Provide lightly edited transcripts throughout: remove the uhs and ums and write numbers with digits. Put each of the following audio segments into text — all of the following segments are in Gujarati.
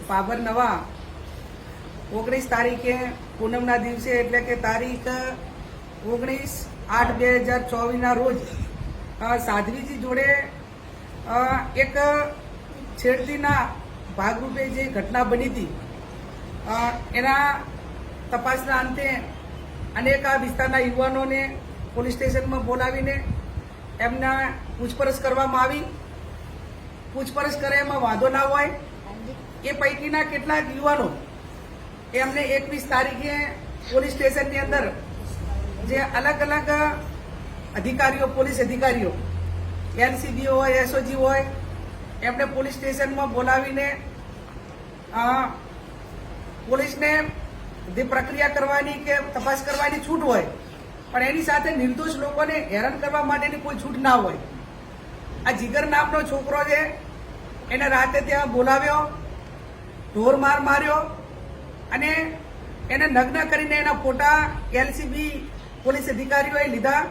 બાબર નવા 19 તારીખે પૂનમના દિવસે એટલે કે તારીખ 19/8/2024ના રોજ સાધ્વીજી જોડે એક છેડતીના ભાગરૂપે જે ઘટના બની હતી એના તપાસના અંતે અનેક આ વિસ્તારના યુવાનોને પોલીસ સ્ટેશનમાં બોલાવીને એમના પૂછપરછ કરવામાં આવી. પૂછપરછ કરે એમાં વાંધો ના હોય એ પૈકીના કેટલાક યુવાનો એમને 21 તારીખે પોલીસ સ્ટેશનની અંદર જે અલગ અલગ અધિકારીઓ, પોલીસ અધિકારીઓ, એલસીબી હોય, એસઓજી હોય, એમને પોલીસ સ્ટેશનમાં બોલાવીને પોલીસને જે પ્રક્રિયા કરવાની કે તપાસ કરવાની છૂટ હોય, પણ એની સાથે નિર્દોષ લોકોને હેરાન કરવા માટેની કોઈ છૂટ ના હોય. આ જીગર નામનો છોકરો છે, એને રાતે ત્યાં બોલાવ્યો, ઢોર માર માર્યો અને એને નગ્ન કરીને એના ફોટા એલસીબી પોલીસ અધિકારીઓએ લીધા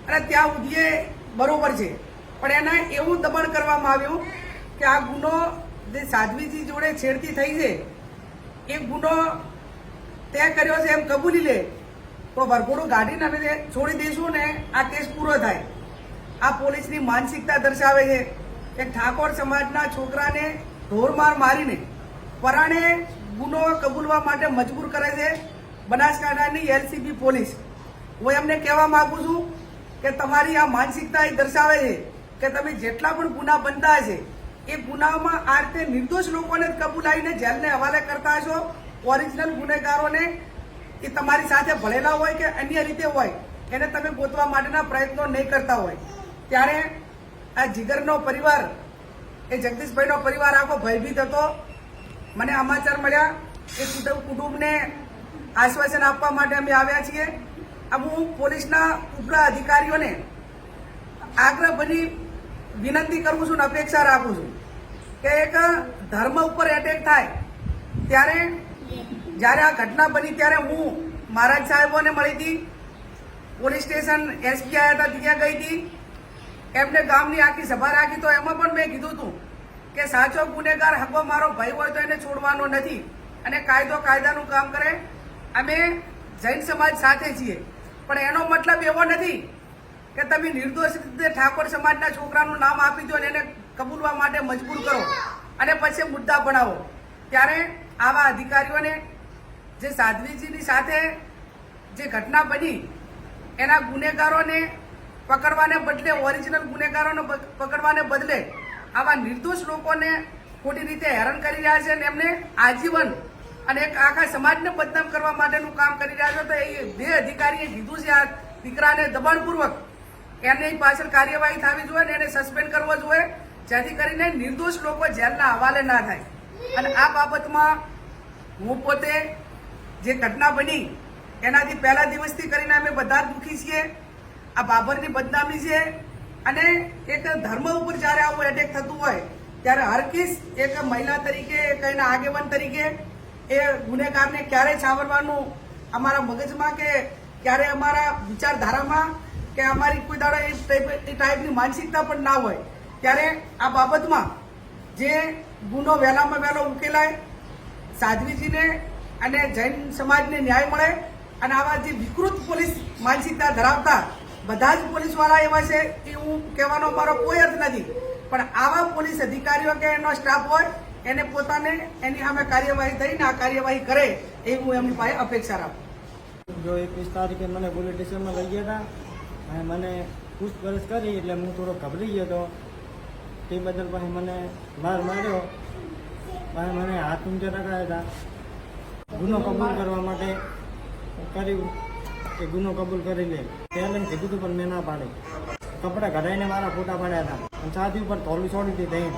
અને ત્યાં સુધી બરોબર છે, પણ એને એવું દબાણ કરવામાં આવ્યું કે આ ગુનો જે સાધ્વીજી જોડે છેડતી થઈ છે એ ગુનો તે કર્યો છે એમ કબૂલી લે તો વરઘોડું ગાડીને અમે છોડી દઈશું ને આ કેસ પૂરો થાય. આ પોલીસની માનસિકતા દર્શાવે છે કે ઠાકોર સમાજના છોકરાને ઢોરમાર મારીને પરાણે ગુનો કબૂલવા માટે મજબૂર કરે છે બનાસકાંઠાની એલસીબી પોલીસ. હું એમને કહેવા માંગુ છું કે તમારી આ માનસિકતા એ દર્શાવે છે કે તમે જેટલા પણ ગુના બનતા હશે એ ગુનામાં આ રીતે નિર્દોષ લોકોને કબૂલાઈને જેલને હવાલે કરતા હશો. ઓરિજિનલ ગુનેગારોને એ તમારી સાથે ભળેલા હોય કે અન્ય રીતે હોય એને તમે ગોતવા માટેના પ્રયત્નો નહીં કરતા હોય. ત્યારે આ જીગરનો પરિવાર, એ જગદીશભાઈનો પરિવાર આખો ભયભીત હતો. મને સમાચાર મળ્યા એ કુટુંબને આશ્વાસન આપવા માટે અમે આવ્યા છીએ. હું પોલીસના ઉપરા અધિકારીઓને આગ્રહ બની વિનંતી કરું છું અને અપેક્ષા રાખું છું કે એક ધર્મ ઉપર એટેક થાય ત્યારે જ્યારે આ ઘટના બની ત્યારે હું મહારાજ સાહેબોને મળી હતી, પોલીસ સ્ટેશન એસપી આવ્યા હતા ત્યાં ગઈ હતી, એમને ગામની આખી સભા રાખી તો એમાં પણ મેં કીધું હતું કે સાચો ગુનેગાર હકો મારો ભાઈ હોય તો એને છોડવાનો નથી અને કાયદો કાયદાનું કામ કરે. અમે જૈન સમાજ સાથે છીએ, પણ એનો મતલબ એવો નથી કે તમે નિર્દોષ રીતે ઠાકોર સમાજના છોકરાનું નામ આપી દો અને એને કબૂલવા માટે મજબૂર કરો અને પછી મુદ્દા બનાવો. ત્યારે આવા અધિકારીઓને જે સાધ્વીજીની સાથે જે ઘટના બની એના ગુનેગારોને પકડવાને બદલે, ઓરિજિનલ ગુનેગારોને પકડવાને બદલે આવા નિર્દોષ લોકોને ખોટી રીતે હેરાન કરી રહ્યા છે અને એમને આજીવન અને એક આખા સમાજને બદનામ કરવા માટેનું કામ કરી રહ્યા છે. તો એ બે અધિકારીએ કીધું છે આ દીકરાને દબાણપૂર્વક એની પાછળ કાર્યવાહી થવી જોઈએ અને એને સસ્પેન્ડ કરવો જોઈએ જેથી કરીને નિર્દોષ લોકો જેલના હવાલે ના થાય. અને આ બાબતમાં હું પોતે જે ઘટના બની એનાથી પહેલા દિવસથી કરીને અમે બધા દુઃખી છીએ. આ બાબરની બદનામી છે અને એક ધર્મ ઉપર જ્યારે આવું એટેક થતું હોય ત્યારે હરકીસ એક મહિલા તરીકે, એક એના આગેવાન તરીકે એ ગુનેગારને ક્યારે છાવરવાનું અમારા મગજમાં કે ક્યારે અમારા વિચારધારામાં કે અમારી કોઈ દાડો એ ટાઈપની માનસિકતા પણ ના હોય. ત્યારે આ બાબતમાં જે ગુનો વહેલામાં વહેલો ઉકેલાય, સાધ્વીજીને અને જૈન સમાજને ન્યાય મળે અને આવા જે વિકૃત પોલીસ માનસિકતા ધરાવતા બધા જ પોલીસવાળા એવા છે એ હું કહેવાનો મારો કોઈ અર્થ નથી, પણ આવા પોલીસ અધિકારીઓ કે એનો સ્ટાફ હોય એને પોતાને એની સામે કાર્યવાહી થઈને આ કાર્યવાહી કરે એવી હું એમની પાસે અપેક્ષા રાખું. જો 21 તારીખે મને પોલીસ સ્ટેશનમાં લઈ ગયા હતા અને મને પૂછપરછ કરી એટલે હું થોડો ગભરી ગયો હતો. તે બદલ પછી મને માર માર્યો, પછી મને હાથ ઊંચા રખાયા હતા. ગુનો કબૂલ કરવા માટે કર્યું કે ગુનો કબૂલ કરી લે પહેલાં કીધું હતું પણ મેં ના પાડી. કપડાં કઢાઈને મારા ફોટા પાડ્યા હતા અને છાતી ઉપર તોલી છોડી હતી.